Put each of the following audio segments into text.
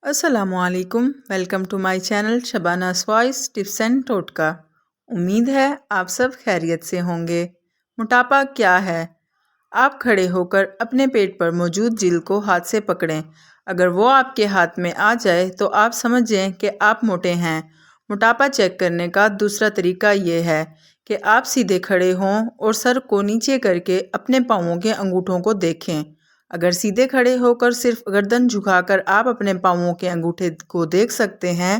السلام علیکم، welcome to my channel Shabana's voice tips and ٹوٹکا۔ امید ہے آپ سب خیریت سے ہوں گے۔ موٹاپا کیا ہے؟ آپ کھڑے ہو کر اپنے پیٹ پر موجود جلد کو ہاتھ سے پکڑیں۔ اگر وہ آپ کے ہاتھ میں آ جائے تو آپ سمجھیں کہ آپ موٹے ہیں۔ موٹاپا چیک کرنے کا دوسرا طریقہ یہ ہے کہ آپ سیدھے کھڑے ہوں اور سر کو نیچے کر کے اپنے پاؤں کے انگوٹھوں کو دیکھیں۔ اگر سیدھے کھڑے ہو کر صرف گردن جھکا کر آپ اپنے پاؤں کے انگوٹھے کو دیکھ سکتے ہیں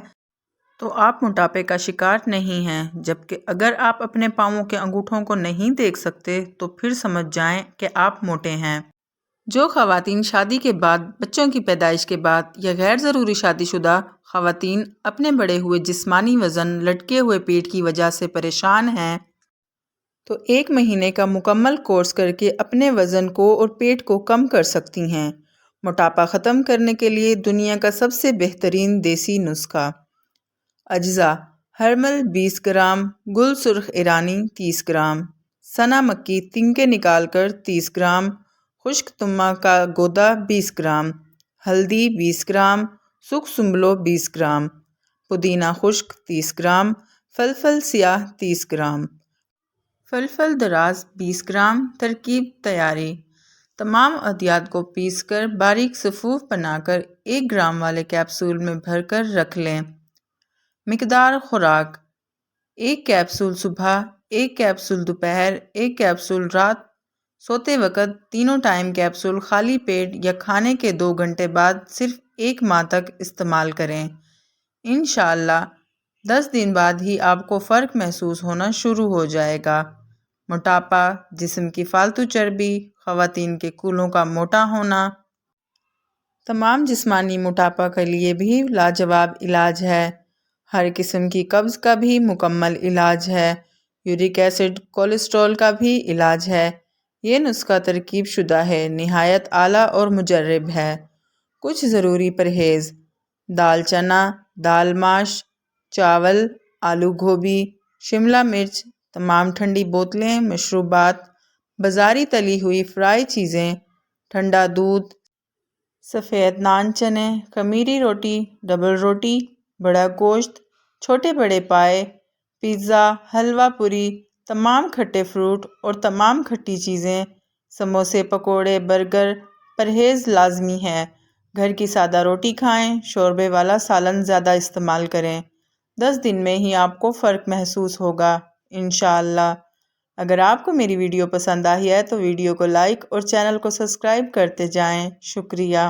تو آپ موٹاپے کا شکار نہیں ہیں، جبکہ اگر آپ اپنے پاؤں کے انگوٹھوں کو نہیں دیکھ سکتے تو پھر سمجھ جائیں کہ آپ موٹے ہیں۔ جو خواتین شادی کے بعد، بچوں کی پیدائش کے بعد یا غیر ضروری شادی شدہ خواتین اپنے بڑھے ہوئے جسمانی وزن، لٹکے ہوئے پیٹ کی وجہ سے پریشان ہیں تو 1 مہینے کا مکمل کورس کر کے اپنے وزن کو اور پیٹ کو کم کر سکتی ہیں۔ موٹاپا ختم کرنے کے لیے دنیا کا سب سے بہترین دیسی نسخہ۔ اجزاء: ہرمل 20 گرام، گل سرخ ایرانی 30 گرام، سنا مکی تنکے نکال کر 30 گرام، خشک تمہ کا گودا 20 گرام، ہلدی 20 گرام، سرخ سنبلو 20 گرام، پودینہ خشک 30 گرام، فلفل سیاہ 30 گرام، فلفل دراز 20 گرام۔ ترکیب تیاری: تمام ادویات کو پیس کر باریک صفوف بنا کر 1 گرام والے کیپسول میں بھر کر رکھ لیں۔ مقدار خوراک: 1 کیپسول صبح، 1 کیپسول دوپہر، 1 کیپسول رات۔ سوتے وقت تینوں ٹائم کیپسول خالی پیٹ یا کھانے کے 2 گھنٹے بعد صرف 1 ماہ تک استعمال کریں۔ انشاءاللہ 10 دن بعد ہی آپ کو فرق محسوس ہونا شروع ہو جائے گا۔ موٹاپا، جسم کی فالتو چربی، خواتین کے کولوں کا موٹا ہونا، تمام جسمانی موٹاپا کے لیے بھی لاجواب علاج ہے۔ ہر قسم کی قبض کا بھی مکمل علاج ہے۔ یورک ایسڈ، کولیسٹرول کا بھی علاج ہے۔ یہ نسخہ ترکیب شدہ ہے، نہایت اعلیٰ اور مجرب ہے۔ کچھ ضروری پرہیز: دال چنا، دال ماش، چاول، آلو گوبھی، شملہ مرچ، تمام ٹھنڈی بوتلیں، مشروبات، بازاری تلی ہوئی فرائی چیزیں، ٹھنڈا دودھ، سفید نان چنے، خمیری روٹی، ڈبل روٹی، بڑا گوشت، چھوٹے بڑے پائے، پیزا، حلوہ پوری، تمام کھٹے فروٹ اور تمام کھٹی چیزیں، سموسے، پکوڑے، برگر۔ پرہیز لازمی ہے۔ گھر کی سادہ روٹی کھائیں، شوربے والا سالن زیادہ استعمال کریں۔ 10 دن میں ہی آپ کو فرق محسوس ہوگا، انشاءاللہ۔ اگر آپ کو میری ویڈیو پسند آئی ہے تو ویڈیو کو لائک اور چینل کو سبسکرائب کرتے جائیں۔ شکریہ۔